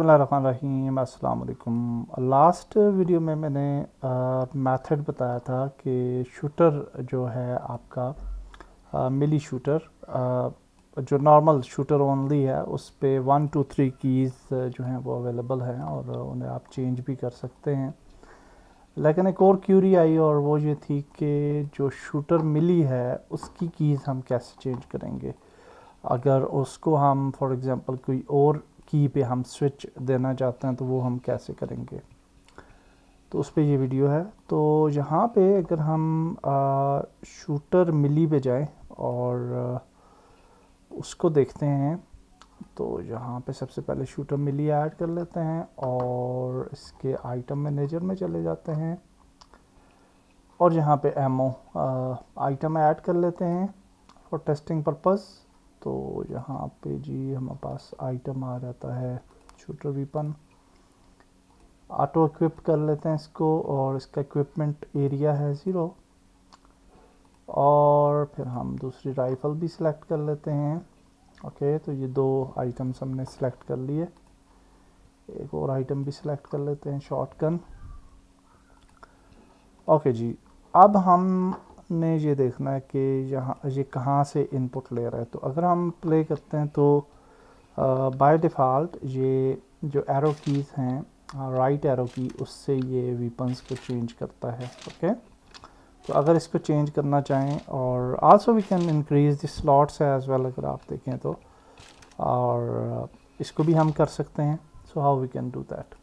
बिस्मिल्लाहिर्रहमानिर्रहीम। अस्सलाम वालेकुम। लास्ट वीडियो में मैंने मेथड बताया था कि शूटर जो है आपका मिली शूटर जो नॉर्मल शूटर ओनली है उस पे 1 2 3 कीज़ जो हैं वो अवेलेबल हैं और उन्हें आप चेंज भी कर सकते हैं। लेकिन एक और क्यूरी आई और वो ये थी कि जो शूटर मिली है उसकी कीज़ हम कैसे चेंज करेंगे। अगर उसको हम फॉर एग्ज़ाम्पल कोई और की पे हम स्विच देना चाहते हैं तो वो हम कैसे करेंगे, तो उस पे ये वीडियो है। तो यहाँ पे अगर हम शूटर मिली पे जाएं और उसको देखते हैं तो यहाँ पे सबसे पहले शूटर मिली ऐड कर लेते हैं और इसके आइटम मैनेजर में चले जाते हैं और यहाँ पे एमओ आइटम ऐड कर लेते हैं फॉर टेस्टिंग पर्पस। तो यहाँ पे जी हमारे पास आइटम आ जाता है शूटर वीपन। ऑटो इक्विप कर लेते हैं इसको और इसका इक्विपमेंट एरिया है 0 और फिर हम दूसरी राइफ़ल भी सिलेक्ट कर लेते हैं। ओके, तो ये 2 आइटम्स हमने सिलेक्ट कर लिए। एक और आइटम भी सिलेक्ट कर लेते हैं शॉटगन। ओके जी, अब हमने ये देखना है कि यहाँ ये कहाँ से इनपुट ले रहा है। तो अगर हम प्ले करते हैं तो बाय डिफ़ॉल्ट ये जो एरो कीज़ हैं राइट एरो की उससे ये वीपन्स को चेंज करता है। ओके, तो अगर इसको चेंज करना चाहें और also we can increase the slots as well, अगर आप देखें तो, और इसको भी हम कर सकते हैं। So how we can do that.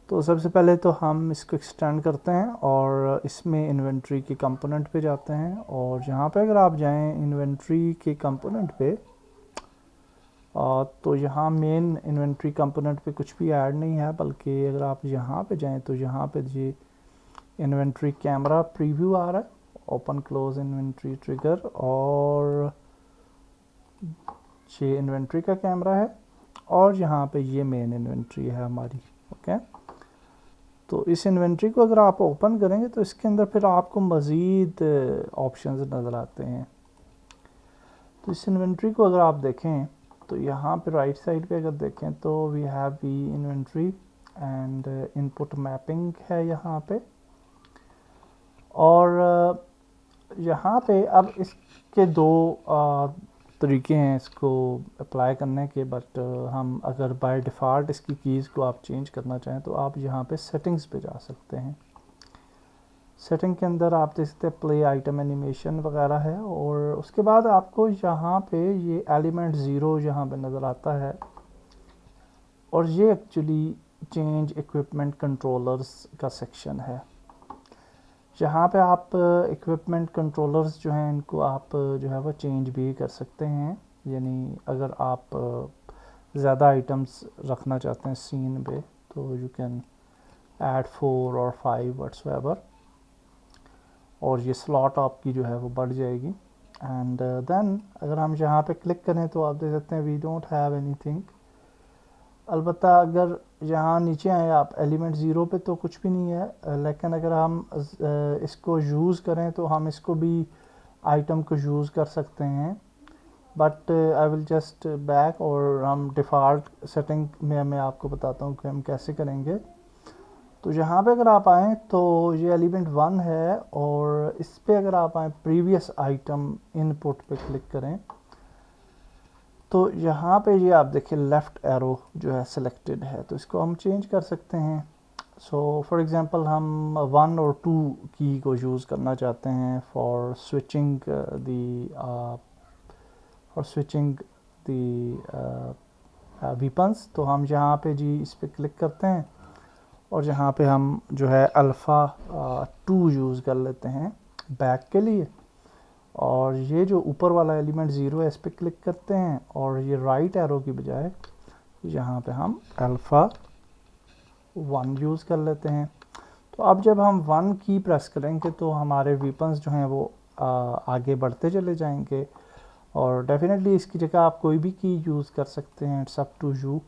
तो सबसे पहले तो हम इसको एक्सटेंड करते हैं और इसमें इन्वेंट्री के कंपोनेंट पे जाते हैं और यहाँ पे अगर आप जाएं इन्वेंट्री के कंपोनेंट पे तो यहाँ मेन इन्वेंट्री कंपोनेंट पे कुछ भी ऐड नहीं है, बल्कि अगर आप यहाँ पे जाएं तो यहाँ पे जी इन्वेंट्री कैमरा प्रीव्यू आ रहा है, ओपन क्लोज इन्वेंट्री ट्रिगर, और ये इन्वेंट्री का कैमरा है और यहाँ पे ये मेन इन्वेंट्री है हमारी। ओके, तो इस इन्वेंट्री को अगर आप ओपन करेंगे तो इसके अंदर फिर आपको मज़ीद ऑप्शंस नज़र आते हैं। तो इस इन्वेंट्री को अगर आप देखें तो यहाँ पे राइट साइड पे अगर देखें तो we have we inventory and input mapping है यहाँ पे, और यहाँ पे अब इसके 2 तरीके हैं इसको अप्लाई करने के, बट हम अगर बाय डिफ़ॉल्ट इसकी कीज़ को आप चेंज करना चाहें तो आप यहाँ पे सेटिंग्स पे जा सकते हैं। सेटिंग के अंदर आप देख सकते हैं प्ले आइटम एनिमेशन वगैरह है और उसके बाद आपको यहाँ पे ये एलिमेंट 0 यहाँ पे नज़र आता है और ये एक्चुअली चेंज इक्विपमेंट कंट्रोलर्स का सेक्शन है। यहाँ पे आप इक्विपमेंट कंट्रोलर्स जो हैं इनको आप जो है वो चेंज भी कर सकते हैं, यानी अगर आप ज़्यादा आइटम्स रखना चाहते हैं सीन पे तो यू कैन ऐड 4 और 5 व्हाट्सएवर, और ये स्लॉट आपकी जो है वो बढ़ जाएगी। एंड देन अगर हम यहाँ पे क्लिक करें तो आप देख सकते हैं वी डोंट हैव एनीथिंग। अलबत्ता अगर यहाँ नीचे आए आप एलिमेंट 0 पे तो कुछ भी नहीं है, लेकिन अगर हम इसको यूज़ करें तो हम इसको भी आइटम को यूज़ कर सकते हैं, but I will just back और हम डिफ़ॉल्ट सेटिंग में मैं आपको बताता हूँ कि हम कैसे करेंगे। तो यहाँ पे अगर आप आएँ तो ये एलिमेंट 1 है और इस पे अगर आप आएँ प्रीवियस आइटम इनपुट पे क्लिक करें तो यहाँ पे ये आप देखिए लेफ़्ट एरो जो है सिलेक्टेड है, तो इसको हम चेंज कर सकते हैं। सो फॉर एग्ज़ाम्पल हम 1 और 2 की को यूज़ करना चाहते हैं फॉर स्विचिंग दी वीपन्स, तो हम यहाँ पे जी इस पर क्लिक करते हैं और यहाँ पे हम जो है अल्फ़ा 2 यूज़ कर लेते हैं बैक के लिए, और ये जो ऊपर वाला एलिमेंट 0 है इस पर क्लिक करते हैं और ये राइट एरो की बजाय यहाँ पे हम अल्फ़ा 1 यूज़ कर लेते हैं। तो अब जब हम 1 की प्रेस करेंगे तो हमारे वीपन्स जो हैं वो आगे बढ़ते चले जाएंगे, और डेफिनेटली इसकी जगह आप कोई भी की यूज़ कर सकते हैं, इट्स अप टू यू।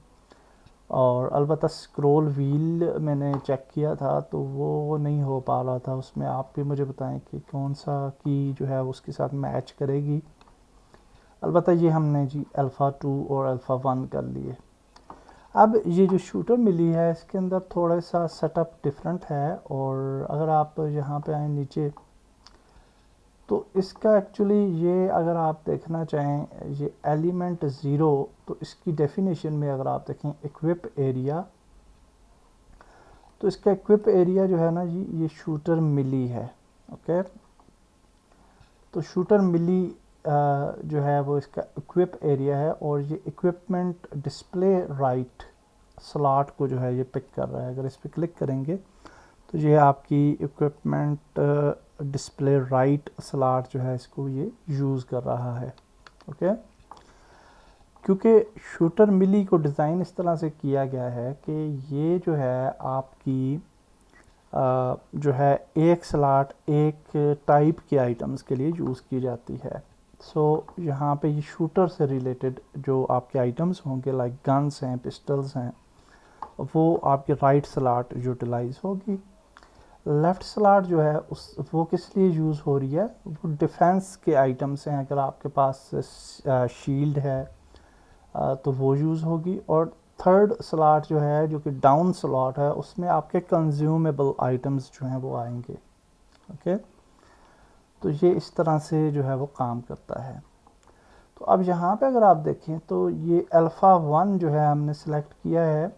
और अलबत्ता स्क्रॉल व्हील मैंने चेक किया था तो वो नहीं हो पा रहा था उसमें, आप भी मुझे बताएं कि कौन सा की जो है उसके साथ मैच करेगी। अलबत्ता ये हमने जी अल्फ़ा 2 और अल्फ़ा 1 कर लिए। अब ये जो शूटर मिली है इसके अंदर थोड़ा सा सेटअप डिफरेंट है, और अगर आप यहाँ पे आए नीचे तो इसका एक्चुअली ये अगर आप देखना चाहें ये एलिमेंट ज़ीरो, तो इसकी डेफिनेशन में अगर आप देखें इक्विप एरिया, तो इसका इक्विप एरिया जो है ना जी ये शूटर मिली है। ओके, तो शूटर मिली जो है वो इसका इक्विप एरिया है, और ये इक्विपमेंट डिस्प्ले राइट स्लॉट को जो है ये पिक कर रहा है। अगर इस पर क्लिक करेंगे तो ये आपकी इक्विपमेंट डिस्प्ले राइट स्लॉट जो है इसको ये यूज़ कर रहा है। ओके, क्योंकि शूटर मिली को डिज़ाइन इस तरह से किया गया है कि ये जो है आपकी जो है एक स्लॉट एक टाइप के आइटम्स के लिए यूज़ की जाती है। सो यहाँ पे ये शूटर से रिलेटेड जो आपके आइटम्स होंगे लाइक गन्स हैं, पिस्टल्स हैं, वो आपके राइट स्लॉट यूटिलाइज होगी। लेफ़्ट स्लॉट जो है वो किस लिए यूज़ हो रही है, वो डिफेंस के आइटम्स हैं। अगर आपके पास शील्ड है तो वो यूज़ होगी। और थर्ड स्लॉट जो है जो कि डाउन स्लॉट है उसमें आपके कंज्यूमेबल आइटम्स जो हैं वो आएंगे। ओके, तो ये इस तरह से जो है वो काम करता है। तो अब यहाँ पे अगर आप देखें तो ये अल्फ़ा 1 जो है हमने सेलेक्ट किया है,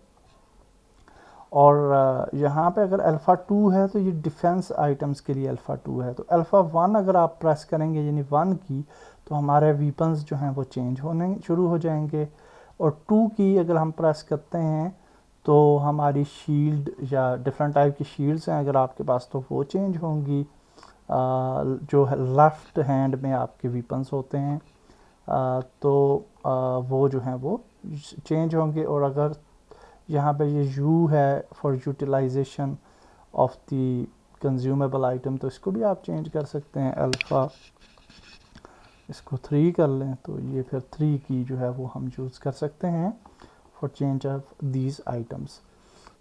और यहाँ पे अगर अल्फ़ा 2 है तो ये डिफेंस आइटम्स के लिए अल्फ़ा 2 है। तो अल्फ़ा 1 अगर आप प्रेस करेंगे यानी 1 की, तो हमारे वीपन्स जो हैं वो चेंज होने शुरू हो जाएंगे। और 2 की अगर हम प्रेस करते हैं तो हमारी शील्ड या डिफरेंट टाइप की शील्ड्स हैं अगर आपके पास तो वो चेंज होंगी। जो है लेफ़्ट हैंड में आपके वीपन्स होते हैं तो वो जो हैं वो चेंज होंगे। और अगर यहाँ पे ये यू है for utilization of the consumable item, तो इसको भी आप चेंज कर सकते हैं। अल्फ़ा इसको 3 कर लें तो ये फिर 3 की जो है वो हम यूज़ कर सकते हैं for change of these items.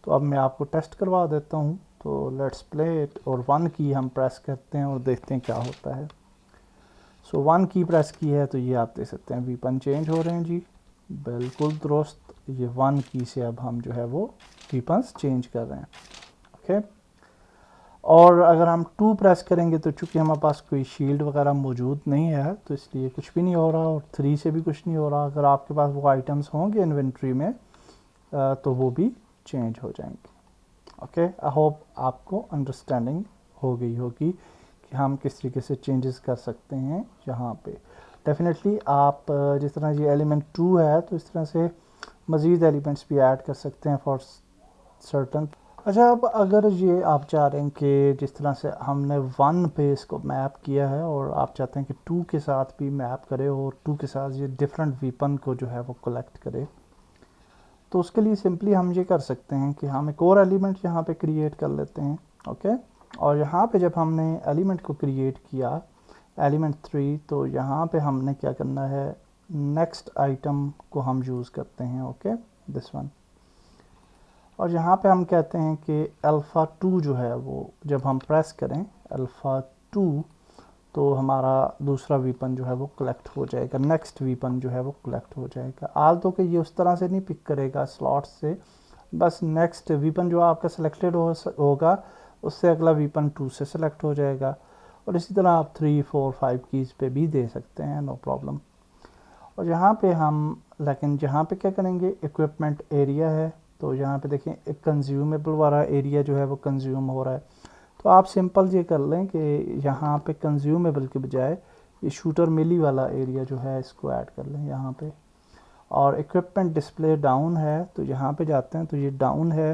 तो अब मैं आपको टेस्ट करवा देता हूँ। तो लेट्स प्ले इट, और 1 की हम प्रेस करते हैं और देखते हैं क्या होता है। सो 1 की प्रेस की है तो ये आप देख सकते हैं वीपन चेंज हो रहे हैं जी, बिल्कुल दुरुस्त। ये 1 की से अब हम जो है वो वीपन्स चेंज कर रहे हैं। ओके, और अगर हम 2 प्रेस करेंगे तो चूँकि हमारे पास कोई शील्ड वगैरह मौजूद नहीं है तो इसलिए कुछ भी नहीं हो रहा, और 3 से भी कुछ नहीं हो रहा। अगर आपके पास वो आइटम्स होंगे इन्वेंट्री में तो वो भी चेंज हो जाएंगे। ओके, आई होप आपको अंडरस्टैंडिंग हो गई होगी कि हम किस तरीके से चेंजेस कर सकते हैं यहाँ पे। डेफिनेटली आप जिस तरह ये एलिमेंट 2 है तो इस तरह से मज़ीद एलिमेंट्स भी ऐड कर सकते हैं फॉर सर्टन। अच्छा, अब अगर ये आप चाह रहे हैं कि जिस तरह से हमने 1 पे इसको मैप किया है और आप चाहते हैं कि 2 के साथ भी मैप करे और 2 के साथ ये डिफरेंट वीपन को जो है वो कलेक्ट करे, तो उसके लिए सिंपली हम ये कर सकते हैं कि हम एक और एलिमेंट यहाँ पे क्रिएट कर लेते हैं। ओके, और यहाँ पे जब हमने एलिमेंट को क्रिएट किया एलिमेंट 3, तो यहाँ पे हमने क्या करना है, नेक्स्ट आइटम को हम यूज़ करते हैं। ओके, दिस वन, और यहाँ पे हम कहते हैं कि अल्फ़ा 2 जो है वो जब हम प्रेस करें अल्फ़ा 2 तो हमारा दूसरा वीपन जो है वो कलेक्ट हो जाएगा, नेक्स्ट वीपन जो है वो कलेक्ट हो जाएगा। आल तो कि ये उस तरह से नहीं पिक करेगा स्लॉट से, बस नेक्स्ट वीपन जो आपका सिलेक्टेड होगा उससे अगला वीपन 2 से सिलेक्ट हो जाएगा। और इसी तरह आप 3, 4, 5 कीज़ पे भी दे सकते हैं, नो प्रॉब्लम। और यहाँ पे हम लेकिन यहाँ पे क्या करेंगे, इक्विपमेंट एरिया है तो यहाँ पे देखें एक कंज्यूमेबल वाला एरिया जो है वो कंज्यूम हो रहा है। तो आप सिंपल ये कर लें कि यहाँ पे कंज्यूमेबल के बजाय ये शूटर मिली वाला एरिया जो है इसको ऐड कर लें यहाँ पे। और इक्विपमेंट डिस्प्ले डाउन है तो यहाँ पे जाते हैं तो ये डाउन है,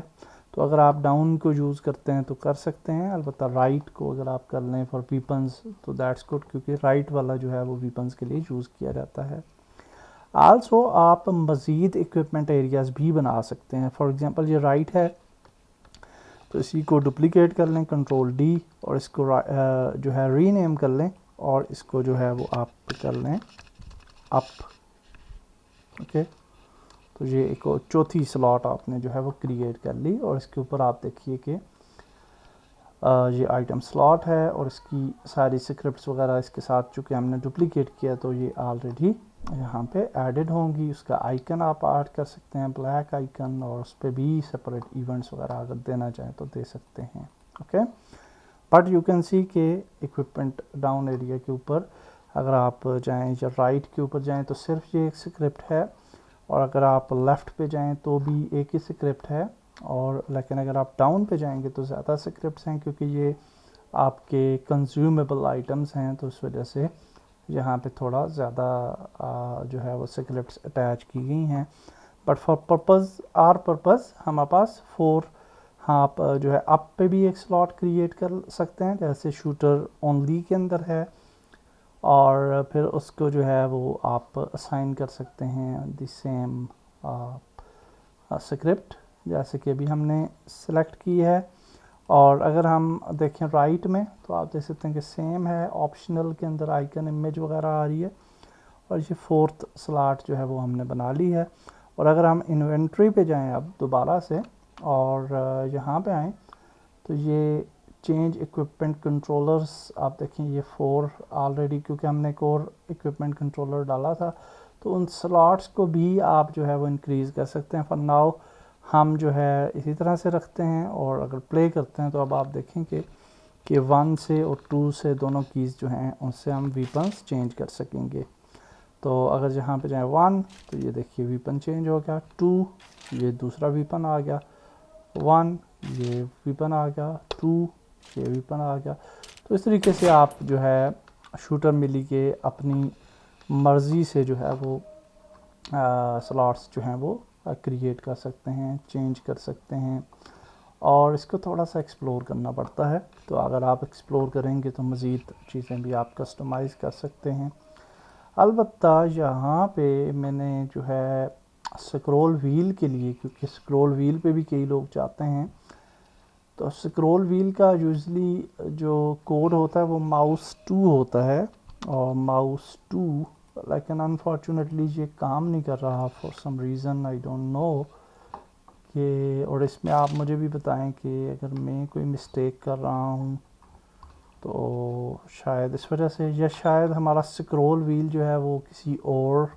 तो अगर आप डाउन को यूज़ करते हैं तो कर सकते हैं। अलबत्ता राइट को अगर आप कर लें फॉर वीपन्स तो दैट्स गुड, क्योंकि राइट वाला जो है वो वीपन्स के लिए यूज़ किया जाता है। आल्सो आप मज़ीद इक्विपमेंट एरियाज़ भी बना सकते हैं। फॉर एग्ज़ाम्पल ये राइट है तो इसी को डुप्लीकेट कर लें कंट्रोल डी, और इसको जो है रीनेम कर लें और इसको जो है वो आप कर लें अप। ओके, तो ये एक चौथी स्लॉट आपने जो है वो क्रिएट कर ली, और इसके ऊपर आप देखिए कि ये आइटम स्लॉट है और इसकी सारी स्क्रिप्ट्स वगैरह इसके साथ चूँकि हमने डुप्लीकेट किया तो ये ऑलरेडी यहाँ पे एडिड होंगी। उसका आइकन आप ऐड कर सकते हैं, ब्लैक आइकन, और उस पर भी सेपरेट इवेंट्स वगैरह अगर देना चाहें तो दे सकते हैं। Okay, but you can see के इक्विपमेंट डाउन एरिया के ऊपर अगर आप जाएं या राइट के ऊपर जाएं तो सिर्फ ये एक स्क्रिप्ट है, और अगर आप लेफ़्ट पे जाएं तो भी एक ही स्क्रिप्ट है, और लेकिन अगर आप डाउन पे जाएंगे तो ज़्यादा स्क्रिप्ट्स हैं, क्योंकि ये आपके कंज्यूमेबल आइटम्स हैं, तो इस वजह से यहाँ पे थोड़ा ज़्यादा जो है वो स्क्रिप्ट्स अटैच की गई हैं। बट फॉर पर्पज़ हमारे पास 4, हाँ, आप जो है अप पे भी एक स्लॉट क्रिएट कर सकते हैं, जैसे शूटर ओनली के अंदर है, और फिर उसको जो है वो आप असाइन कर सकते हैं द सेम स्क्रिप्ट जैसे कि अभी हमने सेलेक्ट की है। और अगर हम देखें राइट में तो आप देख सकते हैं कि सेम है, ऑप्शनल के अंदर आइकन इमेज वगैरह आ रही है, और ये 4th स्लॉट जो है वो हमने बना ली है। और अगर हम इन्वेंट्री पे जाएं अब दोबारा से और यहाँ पे आएँ तो ये चेंज इक्विपमेंट कंट्रोलर्स आप देखें, ये 4 ऑलरेडी, क्योंकि हमने एक और इक्विपमेंट कंट्रोलर डाला था, तो उन स्लॉट्स को भी आप जो है वो इंक्रीज़ कर सकते हैं। फॉर नाउ हम जो है इसी तरह से रखते हैं, और अगर प्ले करते हैं तो अब आप देखें कि 1 से और 2 से दोनों कीज़ जो हैं उनसे हम वीपन्स चेंज कर सकेंगे। तो अगर यहाँ पे जाए 1 तो ये देखिए वीपन चेंज हो गया, 2 ये दूसरा वीपन आ गया, 1 ये वीपन आ गया, 2 ये वीपन आ गया। तो इस तरीके से आप जो है शूटर मिली के अपनी मर्ज़ी से जो है वो स्लॉट्स जो हैं वो क्रिएट कर सकते हैं, चेंज कर सकते हैं, और इसको थोड़ा सा एक्सप्लोर करना पड़ता है। तो अगर आप एक्सप्लोर करेंगे तो मज़ीद चीज़ें भी आप कस्टमाइज़ कर सकते हैं। अलबत्ता यहाँ पे मैंने जो है स्क्रॉल व्हील के लिए, क्योंकि स्क्रॉल व्हील पे भी कई लोग चाहते हैं, तो स्क्रॉल व्हील का यूजली जो कोड होता है वो माउस 2 होता है, और माउस 2, लेकिन अनफॉर्चुनेटली ये काम नहीं कर रहा for some reason, I don't know कि, और इसमें आप मुझे भी बताएं कि अगर मैं कोई मिस्टेक कर रहा हूँ तो शायद इस वजह से, या शायद हमारा स्क्रॉल व्हील जो है वो किसी और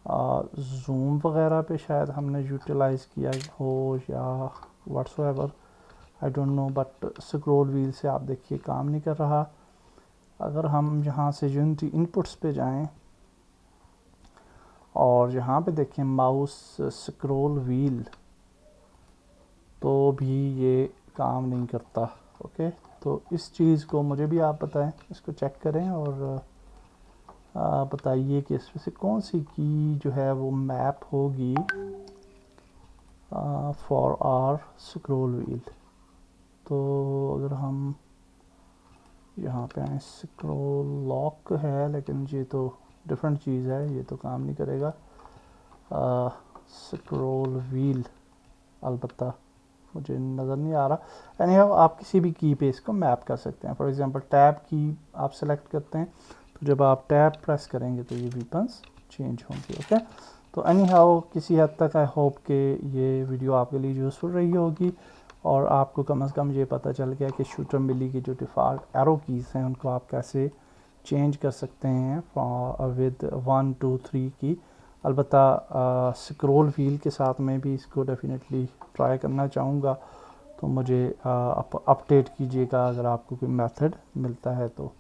जूम वगैरह पे शायद हमने यूटिलाइज़ किया हो, या whatsoever, I don't no, but scroll wheel से आप देखिए काम नहीं कर रहा। अगर हम यहाँ से यूनिटी इनपुट्स पे जाएं और यहाँ पे देखें माउस स्क्रॉल व्हील, तो भी ये काम नहीं करता। ओके, तो इस चीज़ को मुझे भी आप बताएं, इसको चेक करें और बताइए कि इसमें से कौन सी की जो है वो मैप होगी फॉर आवर स्क्रॉल व्हील। तो अगर हम यहाँ पे आए, स्क्रॉल लॉक है, लेकिन ये तो डिफरेंट चीज़ है, ये तो काम नहीं करेगा। स्क्रॉल व्हील अलबत्ता मुझे नज़र नहीं आ रहा। एनीहाउ आप किसी भी की पे इसको मैप कर सकते हैं। फॉर एग्जांपल टैब की आप सेलेक्ट करते हैं, तो जब आप टैब प्रेस करेंगे तो ये वीपन्स चेंज होंगे। ओके, तो एनीहाउ किसी हद तक आई होप कि ये वीडियो आपके लिए यूज़फुल रही होगी, और आपको कम से कम ये पता चल गया कि शूटर मिली की जो डिफ़ॉल्ट एरो कीज़ हैं उनको आप कैसे चेंज कर सकते हैं विद 1 2 3 की। अलबत्ता स्क्रॉल व्हील के साथ मैं भी इसको डेफिनेटली ट्राई करना चाहूँगा, तो मुझे अपडेट कीजिएगा अगर आपको कोई मेथड मिलता है तो।